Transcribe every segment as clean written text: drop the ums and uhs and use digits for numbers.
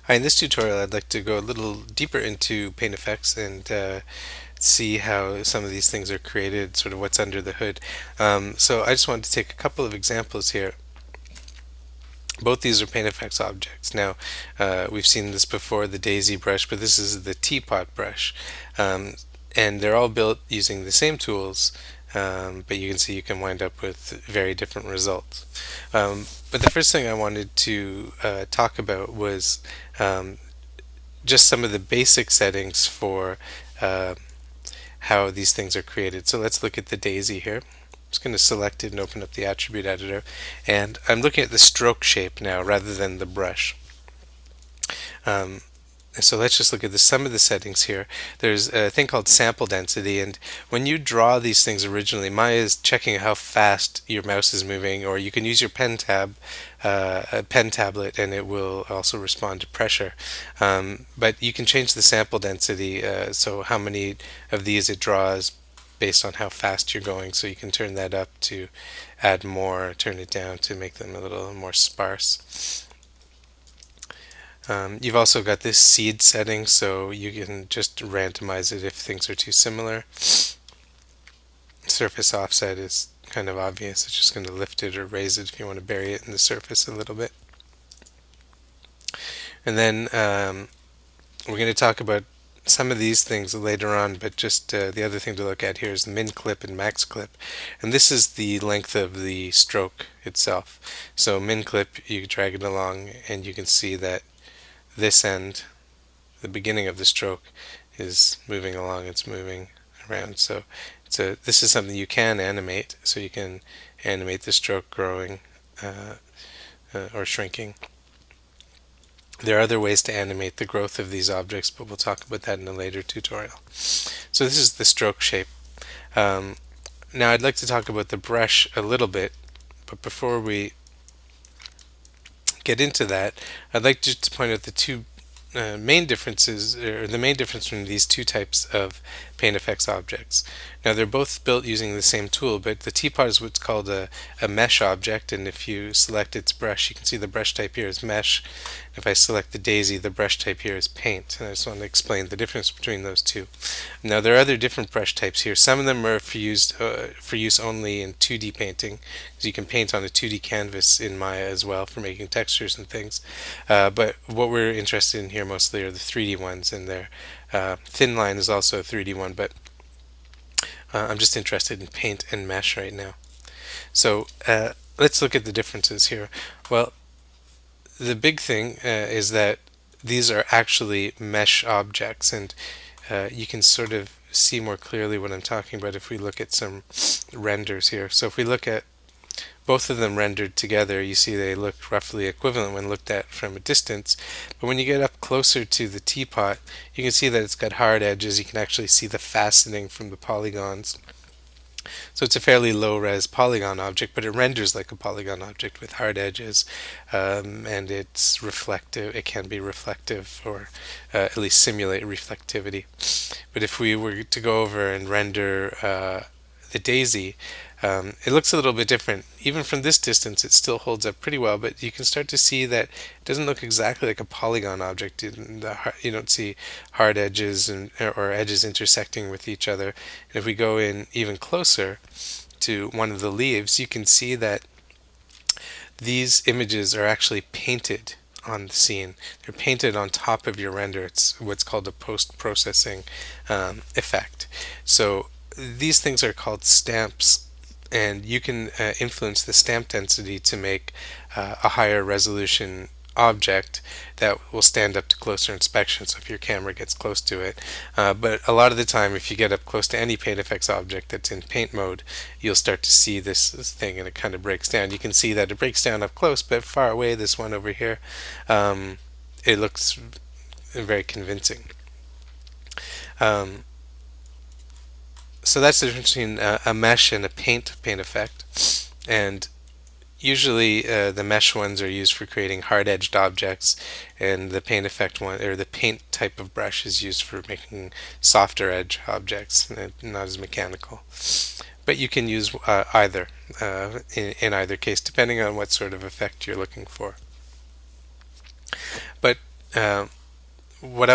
Hi, in this tutorial I'd like to go a little deeper into Paint Effects and see how some of these things are created, sort of what's under the hood. So I just wanted to take a couple of examples here. Both these are Paint Effects objects. Now, we've seen this before, the Daisy brush, but this is the Teapot brush. Um, and they're all built using the same tools, but you can see you can wind up with very different results. But the first thing I wanted to talk about was um, just some of the basic settings for uh, how these things are created. So let's look at the daisy here. I'm just going to select it and open up the attribute editor, and I'm looking at the stroke shape now rather than the brush. Um, so let's just look at some of the settings here. There's a thing called sample density, and when you draw these things originally, Maya is checking how fast your mouse is moving, or you can use your a pen tablet, and it will also respond to pressure. But you can change the sample density, so how many of these it draws based on how fast you're going. So you can turn that up to add more, turn it down to make them a little more sparse. You've also got this seed setting, so you can just randomize it if things are too similar. Surface offset is kind of obvious. It's just going to lift it or raise it if you want to bury it in the surface a little bit. And then we're going to talk about some of these things later on, but just the other thing to look at here is the min clip and max clip. And this is the length of the stroke itself. So min clip, you drag it along and you can see that this end, the beginning of the stroke, is moving along, it's moving around. So this is something you can animate, so you can animate the stroke growing or shrinking. There are other ways to animate the growth of these objects, but we'll talk about that in a later tutorial. So this is the stroke shape. Um, Now I'd like to talk about the brush a little bit, but before we get into that, I'd like just to point out the two main differences, or the main difference between these two types of Paint Effects objects. Now they're both built using the same tool, but the teapot is what's called a mesh object, and if you select its brush, you can see the brush type here is mesh. If I select the daisy, the brush type here is paint, and I just want to explain the difference between those two. Now there are other different brush types here. Some of them are for use only in 2D painting, because you can paint on a 2D canvas in Maya as well for making textures and things. But what we're interested in here mostly are the 3D ones, and their thin line is also a 3D one, but I'm just interested in paint and mesh right now. So let's look at the differences here. Well, the big thing is that these are actually mesh objects, and you can sort of see more clearly what I'm talking about if we look at some renders here. So if we look at both of them rendered together, you see they look roughly equivalent when looked at from a distance. But when you get up closer to the teapot, you can see that it's got hard edges. You can actually see the faceting from the polygons. So it's a fairly low-res polygon object, but it renders like a polygon object with hard edges, and it's reflective. It can be reflective, or at least simulate reflectivity. But if we were to go over and render the daisy, it looks a little bit different. Even from this distance, it still holds up pretty well, but you can start to see that it doesn't look exactly like a polygon object. You don't see hard edges or edges intersecting with each other. And if we go in even closer to one of the leaves, you can see that these images are actually painted on the scene. They're painted on top of your render. It's what's called a post-processing effect. So these things are called stamps, and you can influence the stamp density to make a higher resolution object that will stand up to closer inspection, so if your camera gets close to it. But a lot of the time, if you get up close to any Paint Effects object that's in paint mode, you'll start to see this thing, and it kind of breaks down. You can see that it breaks down up close, but far away, this one over here, it looks very convincing. So that's the difference between a mesh and a paint effect. And usually the mesh ones are used for creating hard-edged objects, and the paint effect one, or the paint type of brush, is used for making softer edge objects, not as mechanical. But you can use either in either case, depending on what sort of effect you're looking for. But Uh, what I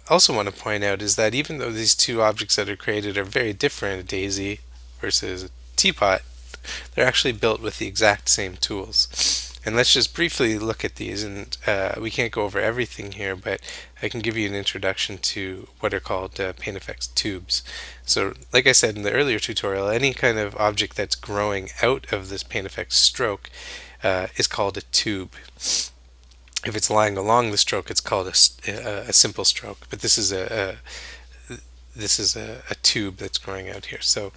also want to point out is that even though these two objects that are created are very different, a daisy versus a teapot, they're actually built with the exact same tools. And let's just briefly look at these, and we can't go over everything here, but I can give you an introduction to what are called PaintFX tubes. So, like I said in the earlier tutorial, any kind of object that's growing out of this PaintFX stroke is called a tube. If it's lying along the stroke, it's called a simple stroke. But this is a tube that's growing out here. So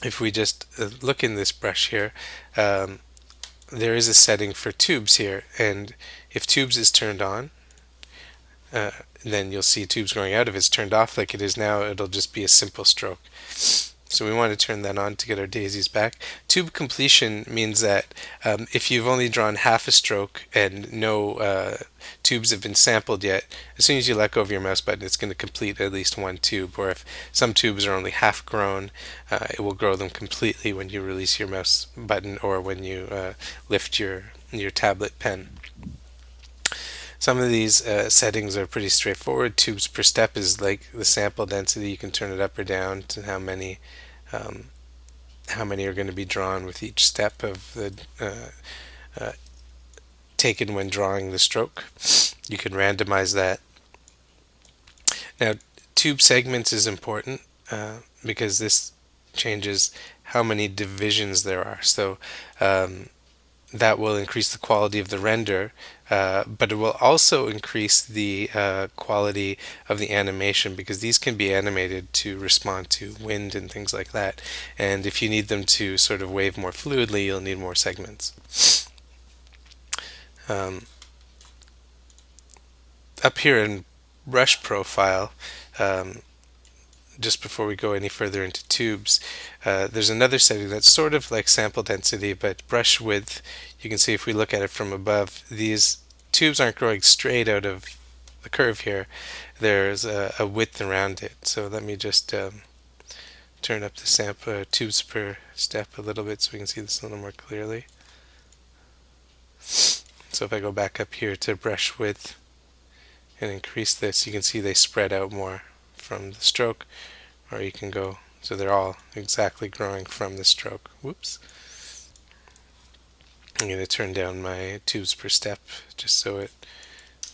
if we just look in this brush here, there is a setting for tubes here, and if tubes is turned on, then you'll see tubes growing out. If it's turned off like it is now, it'll just be a simple stroke. So we want to turn that on to get our daisies back. Tube completion means that if you've only drawn half a stroke and no tubes have been sampled yet, as soon as you let go of your mouse button, it's going to complete at least one tube. Or if some tubes are only half grown, it will grow them completely when you release your mouse button or when you lift your tablet pen. Some of these settings are pretty straightforward. Tubes per step is like the sample density. You can turn it up or down to how many are going to be drawn with each step of the taken when drawing the stroke. You can randomize that. Now, tube segments is important because this changes how many divisions there are. So that will increase the quality of the render, but it will also increase the quality of the animation, because these can be animated to respond to wind and things like that. And if you need them to sort of wave more fluidly, you'll need more segments. Up here in brush profile, just before we go any further into tubes, there's another setting that's sort of like sample density, but brush width. You can see if we look at it from above, these tubes aren't growing straight out of the curve here. There's a width around it. So let me just turn up the sample tubes per step a little bit so we can see this a little more clearly. So if I go back up here to brush width and increase this, you can see they spread out more from the stroke, or you can go, so they're all exactly growing from the stroke. Whoops. I'm going to turn down my tubes per step just so the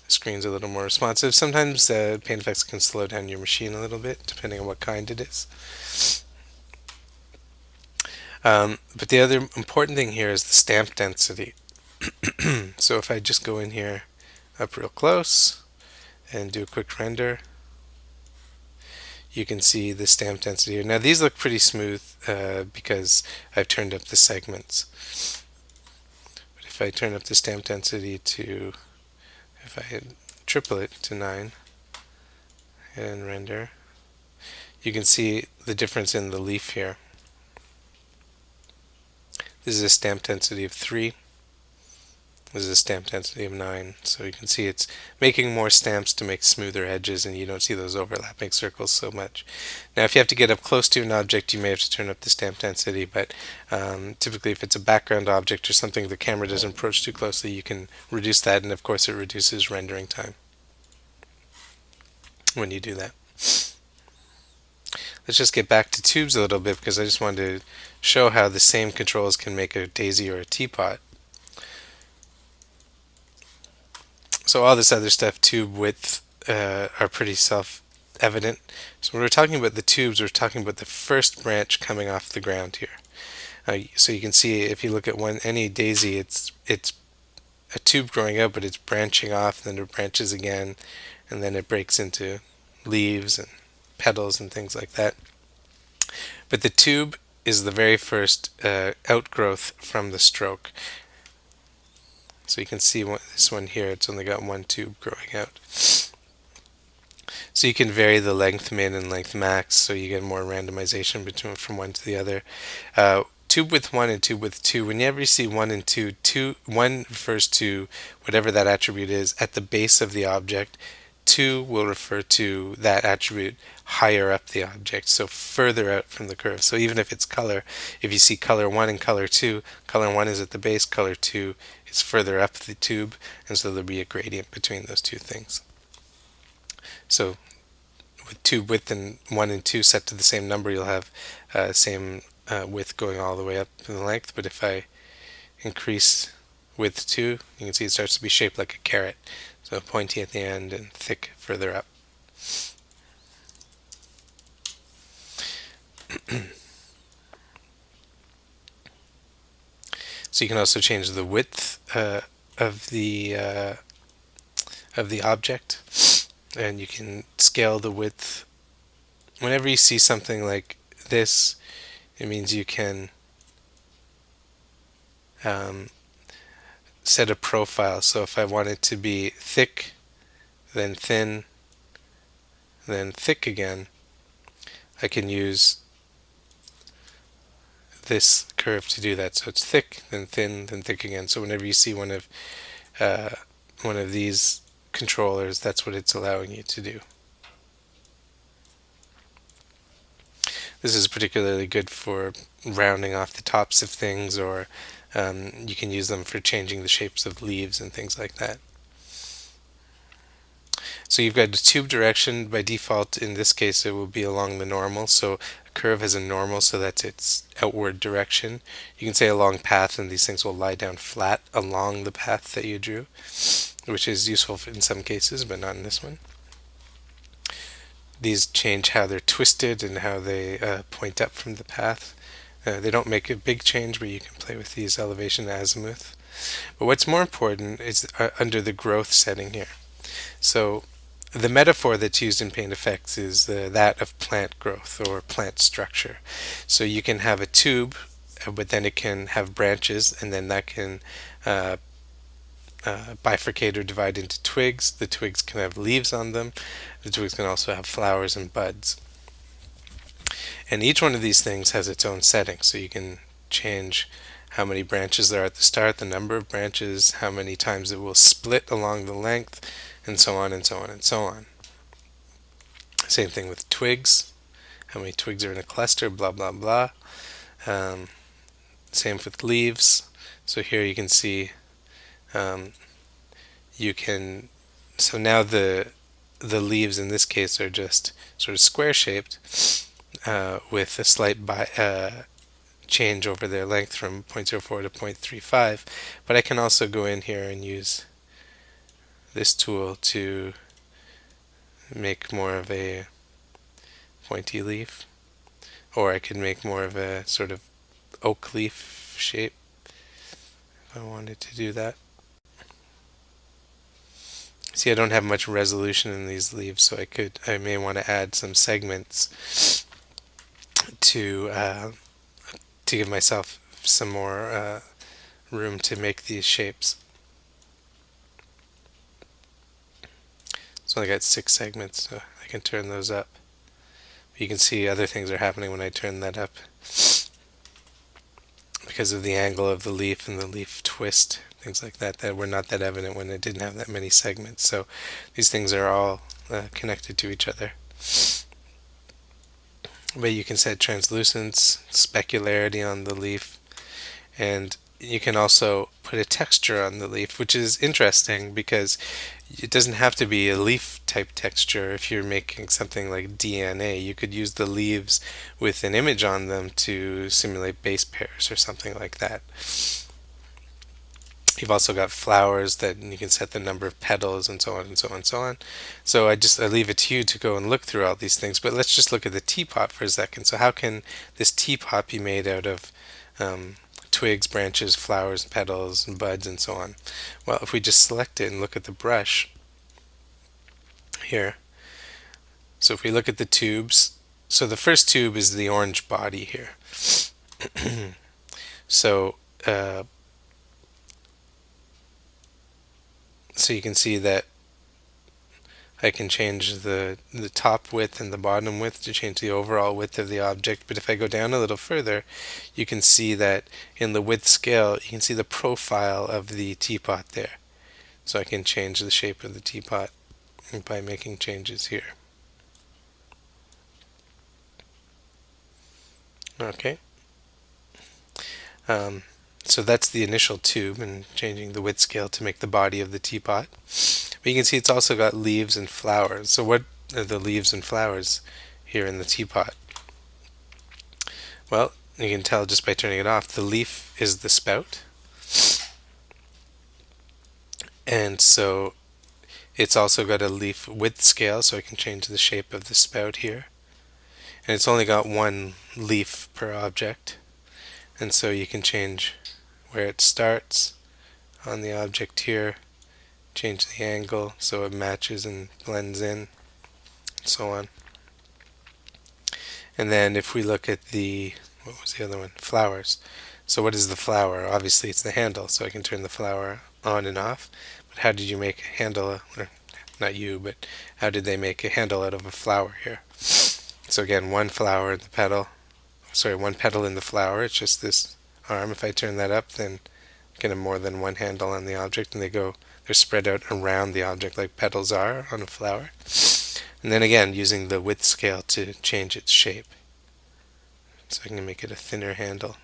screen's a little more responsive. Sometimes PaintFX can slow down your machine a little bit depending on what kind it is. But the other important thing here is the stamp density. So if I just go in here up real close and do a quick render, you can see the stamp density here. Now these look pretty smooth because I've turned up the segments. But if I turn up the stamp density to, if I triple it to 9 and render, you can see the difference in the leaf here. This is a stamp density of 3. This is a stamp density of 9, so you can see it's making more stamps to make smoother edges, and you don't see those overlapping circles so much. Now if you have to get up close to an object, you may have to turn up the stamp density, but typically if it's a background object or something the camera doesn't approach too closely, you can reduce that, and of course it reduces rendering time when you do that. Let's just get back to tubes a little bit, because I just wanted to show how the same controls can make a daisy or a teapot. So all this other stuff, tube width, are pretty self-evident. So when we're talking about the tubes, we're talking about the first branch coming off the ground here. So you can see if you look at any daisy, it's a tube growing out, but it's branching off, then it branches again, and then it breaks into leaves and petals and things like that. But the tube is the very first outgrowth from the stroke. So you can see this one here, it's only got one tube growing out. So you can vary the length min and length max, so you get more randomization from one to the other. Tube width 1 and tube width 2, whenever you see 1 and 2, 1 refers to whatever that attribute is at the base of the object. 2 will refer to that attribute higher up the object, so further out from the curve. So even if it's color, if you see color 1 and color 2, color 1 is at the base, color 2 is further up the tube, and so there'll be a gradient between those two things. So with tube width and 1 and 2 set to the same number, you'll have same width going all the way up in the length. But if I increase width 2, you can see it starts to be shaped like a carrot. So pointy at the end and thick further up. So you can also change the width of the object, and you can scale the width. Whenever you see something like this, it means you can set a profile. So if I want it to be thick, then thin, then thick again, I can use this curve to do that. So it's thick, then thin, then thick again. So whenever you see one of these controllers, that's what it's allowing you to do. This is particularly good for rounding off the tops of things, or you can use them for changing the shapes of leaves and things like that. So you've got a tube direction. By default, in this case, it will be along the normal. So a curve has a normal, so that's its outward direction. You can say a long path, and these things will lie down flat along the path that you drew, which is useful in some cases, but not in this one. These change how they're twisted and how they point up from the path. They don't make a big change, but you can play with these elevation azimuth. But what's more important is under the growth setting here. So the metaphor that's used in PaintFX is that of plant growth or plant structure. So you can have a tube, but then it can have branches, and then that can bifurcate or divide into twigs. The twigs can have leaves on them. The twigs can also have flowers and buds. And each one of these things has its own setting, so you can change how many branches there are at the start, the number of branches, how many times it will split along the length, and so on and so on and so on. Same thing with twigs, how many twigs are in a cluster, blah blah blah. Same with leaves. So here you can see so now the leaves in this case are just sort of square shaped with a slight change over their length from 0.04 to 0.35, but I can also go in here and use this tool to make more of a pointy leaf, or I could make more of a sort of oak leaf shape if I wanted to do that. See, I don't have much resolution in these leaves, so I may want to add some segments to give myself some more room to make these shapes. So I got 6 segments, so I can turn those up. You can see other things are happening when I turn that up because of the angle of the leaf and the leaf twist, things like that, that were not that evident when it didn't have that many segments. So these things are all connected to each other. But you can set translucence, specularity on the leaf, and you can also put a texture on the leaf, which is interesting because it doesn't have to be a leaf type texture. If you're making something like DNA, you could use the leaves with an image on them to simulate base pairs or something like that. You've also got flowers that you can set the number of petals and so on and so on and so on. So I leave it to you to go and look through all these things. But let's just look at the teapot for a second. So how can this teapot be made out of twigs, branches, flowers, petals, and buds, and so on? Well, if we just select it and look at the brush here. So if we look at the tubes, so the first tube is the orange body here. So you can see that I can change the top width and the bottom width to change the overall width of the object. But if I go down a little further, you can see that in the width scale, you can see the profile of the teapot there. So I can change the shape of the teapot by making changes here. Okay. So that's the initial tube, and changing the width scale to make the body of the teapot. But you can see it's also got leaves and flowers. So what are the leaves and flowers here in the teapot? Well, you can tell just by turning it off. The leaf is the spout, and so it's also got a leaf width scale, so I can change the shape of the spout here. And it's only got one leaf per object, and so you can change where it starts on the object here, change the angle so it matches and blends in, and so on. And then if we look at the, what was the other one? Flowers. So what is the flower? Obviously it's the handle, so I can turn the flower on and off. But how did you make a handle, or not you, but how did they make a handle out of a flower here? So again, one flower in the petal, sorry, one petal in the flower, it's just this arm. If I turn that up, then I can have more than one handle on the object, and they're spread out around the object like petals are on a flower. And then again, using the width scale to change its shape. So I can make it a thinner handle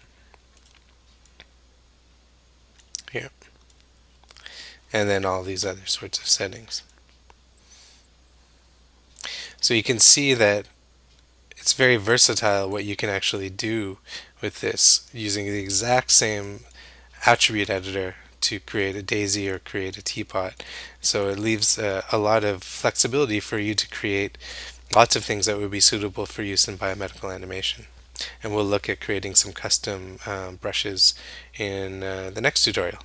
here. And then all these other sorts of settings. So you can see that it's very versatile what you can actually do with this, using the exact same attribute editor to create a daisy or create a teapot. So it leaves a lot of flexibility for you to create lots of things that would be suitable for use in biomedical animation. And we'll look at creating some custom brushes in the next tutorial.